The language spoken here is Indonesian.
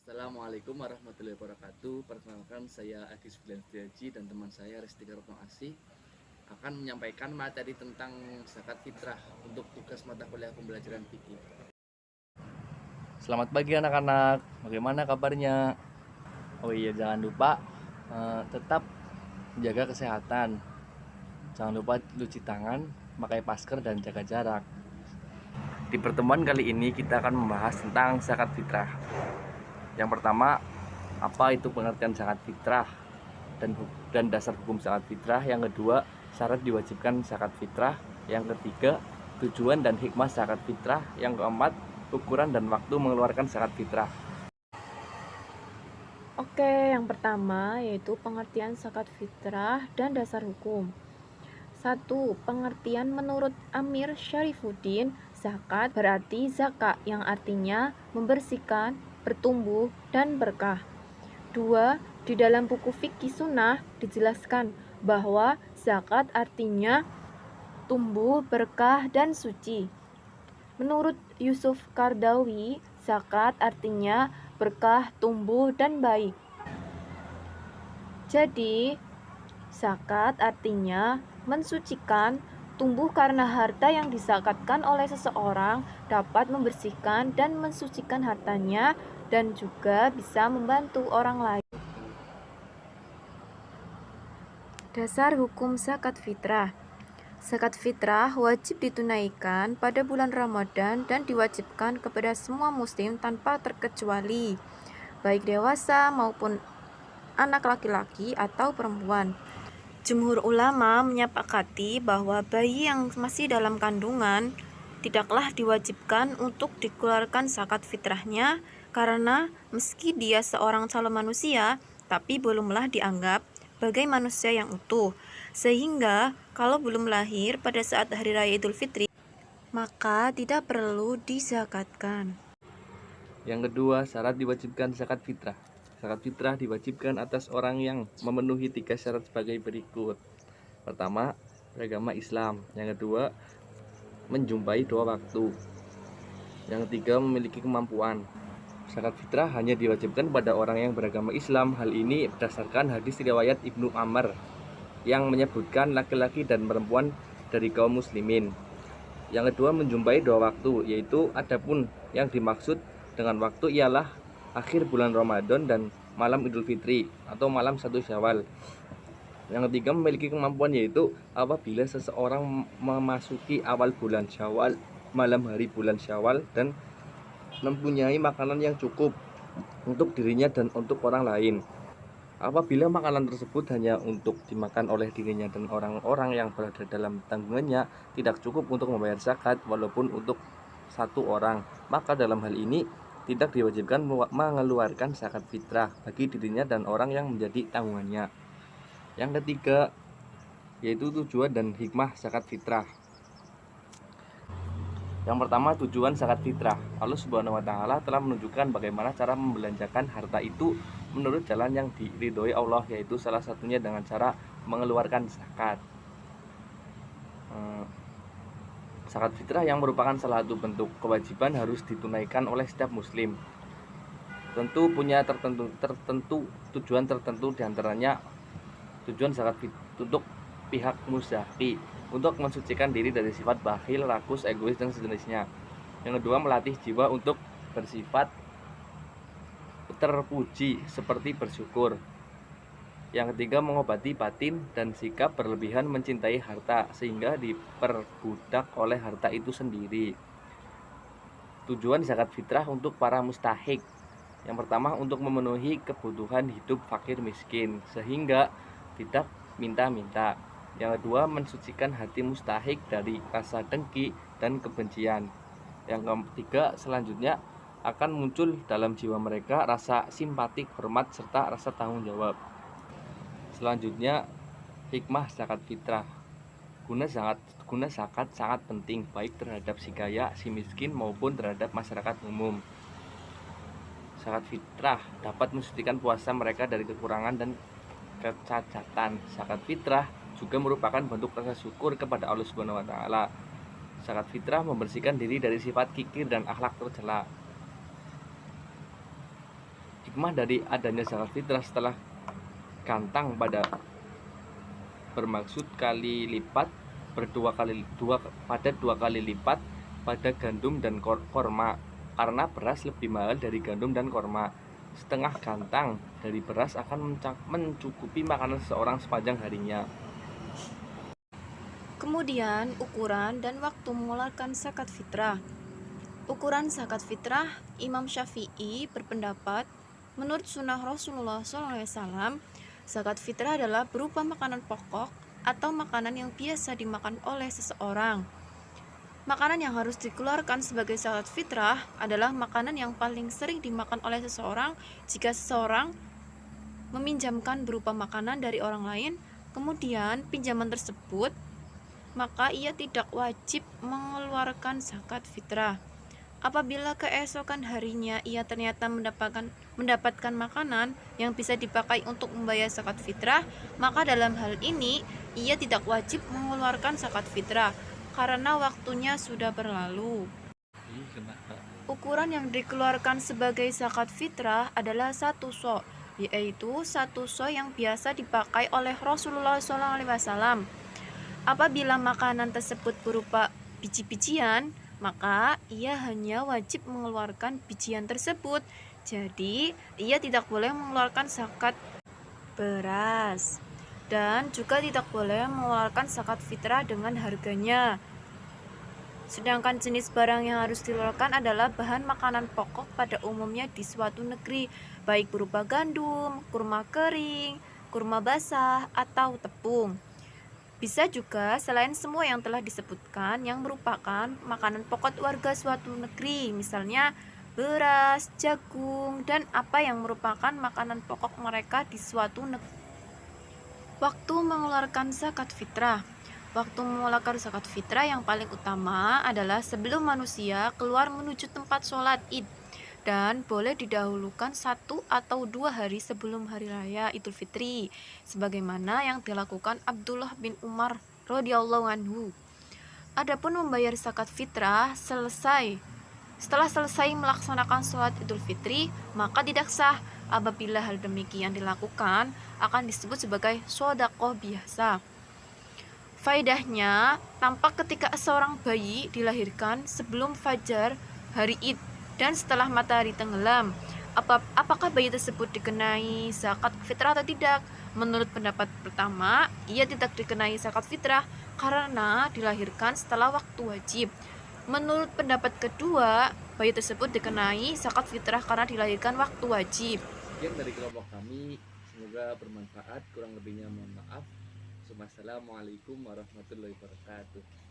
Assalamualaikum warahmatullahi wabarakatuh. Perkenalkan, saya Agis Bilan Setiaji dan teman saya Resti Karutno Asih akan menyampaikan materi tentang zakat fitrah untuk tugas mata kuliah pembelajaran fikih. Selamat pagi anak-anak, bagaimana kabarnya? Oh iya, jangan lupa tetap jaga kesehatan. Jangan lupa cuci tangan, pakai masker dan jaga jarak. Di pertemuan kali ini kita akan membahas tentang zakat fitrah. Yang pertama, apa itu pengertian zakat fitrah dan dasar hukum zakat fitrah. Yang kedua, syarat diwajibkan zakat fitrah. Yang ketiga, tujuan dan hikmah zakat fitrah. Yang keempat, ukuran dan waktu mengeluarkan zakat fitrah. Oke, yang pertama yaitu pengertian zakat fitrah dan dasar hukum. 1. Pengertian menurut Amir Syarifuddin, zakat berarti zakat yang artinya membersihkan, bertumbuh, dan berkah. 2. Di dalam buku fikih sunnah dijelaskan bahwa zakat artinya tumbuh, berkah, dan suci. Menurut Yusuf Kardawi, zakat artinya berkah, tumbuh, dan baik. Jadi, zakat artinya mensucikan, tumbuh karena harta yang dizakatkan oleh seseorang dapat membersihkan dan mensucikan hartanya dan juga bisa membantu orang lain. Dasar hukum zakat fitrah. Zakat fitrah wajib ditunaikan pada bulan Ramadan dan diwajibkan kepada semua muslim tanpa terkecuali, baik dewasa maupun anak laki-laki atau perempuan. Jumhur ulama menyepakati bahwa bayi yang masih dalam kandungan tidaklah diwajibkan untuk dikeluarkan zakat fitrahnya karena meski dia seorang calon manusia, tapi belumlah dianggap sebagai manusia yang utuh. Sehingga kalau belum lahir pada saat hari raya Idul Fitri, maka tidak perlu dizakatkan. Yang kedua, syarat diwajibkan zakat fitrah. Zakat fitrah diwajibkan atas orang yang memenuhi 3 syarat sebagai berikut. Pertama, beragama Islam. Yang kedua, menjumpai 2 waktu. Yang ketiga, memiliki kemampuan. Zakat fitrah hanya diwajibkan pada orang yang beragama Islam. Hal ini berdasarkan hadis riwayat Ibnu Amr yang menyebutkan laki-laki dan perempuan dari kaum muslimin. Yang kedua, menjumpai 2 waktu, yaitu adapun yang dimaksud dengan waktu ialah akhir bulan Ramadan dan malam Idul Fitri atau malam 1 Syawal. Yang ketiga, memiliki kemampuan, yaitu apabila seseorang memasuki awal bulan Syawal, malam hari bulan Syawal, dan mempunyai makanan yang cukup untuk dirinya dan untuk orang lain. Apabila makanan tersebut hanya untuk dimakan oleh dirinya dan orang-orang yang berada dalam tanggungannya tidak cukup untuk membayar zakat walaupun untuk 1 orang, maka dalam hal ini tidak diwajibkan mengeluarkan zakat fitrah bagi dirinya dan orang yang menjadi tanggungannya. Yang ketiga, yaitu tujuan dan hikmah zakat fitrah. Yang pertama, tujuan zakat fitrah. Allah Subhanahu wa taala telah menunjukkan bagaimana cara membelanjakan harta itu menurut jalan yang diridhoi Allah, yaitu salah satunya dengan cara mengeluarkan zakat. Zakat fitrah yang merupakan salah satu bentuk kewajiban harus ditunaikan oleh setiap muslim. Tentu punya tujuan tertentu, diantaranya tujuan zakat untuk pihak muzaki, untuk mensucikan diri dari sifat bakhil, rakus, egois, dan sejenisnya. Yang kedua, melatih jiwa untuk bersifat terpuji seperti bersyukur. Yang ketiga, mengobati batin dan sikap berlebihan mencintai harta sehingga diperbudak oleh harta itu sendiri. Tujuan zakat fitrah untuk para mustahik. Yang pertama, untuk memenuhi kebutuhan hidup fakir miskin sehingga tidak minta-minta. Yang kedua, mensucikan hati mustahik dari rasa dengki dan kebencian. Yang ketiga, selanjutnya akan muncul dalam jiwa mereka rasa simpatik, hormat, serta rasa tanggung jawab. Selanjutnya, hikmah zakat fitrah. Guna zakat sangat penting baik terhadap si kaya, si miskin maupun terhadap masyarakat umum. Zakat fitrah dapat mensucikan puasa mereka dari kekurangan dan kecacatan. Zakat fitrah juga merupakan bentuk rasa syukur kepada Allah Subhanahu wa taala. Zakat fitrah membersihkan diri dari sifat kikir dan akhlak tercela. Hikmah dari adanya zakat fitrah setelah gantang bermaksud kali lipat dua kali lipat pada gandum dan korma, karena beras lebih mahal dari gandum dan korma. Setengah gantang dari beras akan mencukupi makanan seseorang sepanjang harinya. Kemudian, ukuran dan waktu mengeluarkan zakat fitrah. Ukuran zakat fitrah, Imam Syafi'i berpendapat, menurut sunnah Rasulullah SAW, zakat fitrah adalah berupa makanan pokok atau makanan yang biasa dimakan oleh seseorang. Makanan yang harus dikeluarkan sebagai zakat fitrah adalah makanan yang paling sering dimakan oleh seseorang jika seseorang meminjamkan berupa makanan dari orang lain, kemudian pinjaman tersebut, maka ia tidak wajib mengeluarkan zakat fitrah. Apabila keesokan harinya ia ternyata mendapatkan makanan yang bisa dipakai untuk membayar zakat fitrah, maka dalam hal ini ia tidak wajib mengeluarkan zakat fitrah karena waktunya sudah berlalu. Ukuran yang dikeluarkan sebagai zakat fitrah adalah 1 so', yaitu 1 so' yang biasa dipakai oleh Rasulullah SAW. Apabila makanan tersebut berupa biji-bijian, maka ia hanya wajib mengeluarkan bijian tersebut. Jadi, ia tidak boleh mengeluarkan zakat beras dan juga tidak boleh mengeluarkan zakat fitrah dengan harganya. Sedangkan jenis barang yang harus dikeluarkan adalah bahan makanan pokok pada umumnya di suatu negeri, baik berupa gandum, kurma kering, kurma basah, atau tepung. Bisa juga selain semua yang telah disebutkan yang merupakan makanan pokok warga suatu negeri, misalnya beras, jagung, dan apa yang merupakan makanan pokok mereka di suatu negeri. Waktu mengeluarkan zakat fitrah. Waktu mengeluarkan zakat fitrah yang paling utama adalah sebelum manusia keluar menuju tempat sholat id, dan boleh didahulukan 1 atau 2 hari sebelum hari raya Idul Fitri, sebagaimana yang dilakukan Abdullah bin Umar radhiyallahu anhu. Adapun membayar zakat fitrah setelah selesai melaksanakan sholat Idul Fitri, maka tidak sah. Apabila hal demikian dilakukan, akan disebut sebagai shodaqoh biasa. Faedahnya, tampak ketika seorang bayi dilahirkan sebelum fajar hari Id dan setelah matahari tenggelam. Apakah bayi tersebut dikenai zakat fitrah atau tidak? Menurut pendapat pertama, ia tidak dikenai zakat fitrah karena dilahirkan setelah waktu wajib. Menurut pendapat kedua, bayi tersebut dikenai zakat fitrah karena dilahirkan waktu wajib. Sekian dari kelompok kami, semoga bermanfaat, kurang lebihnya mohon maaf. Wassalamualaikum warahmatullahi wabarakatuh.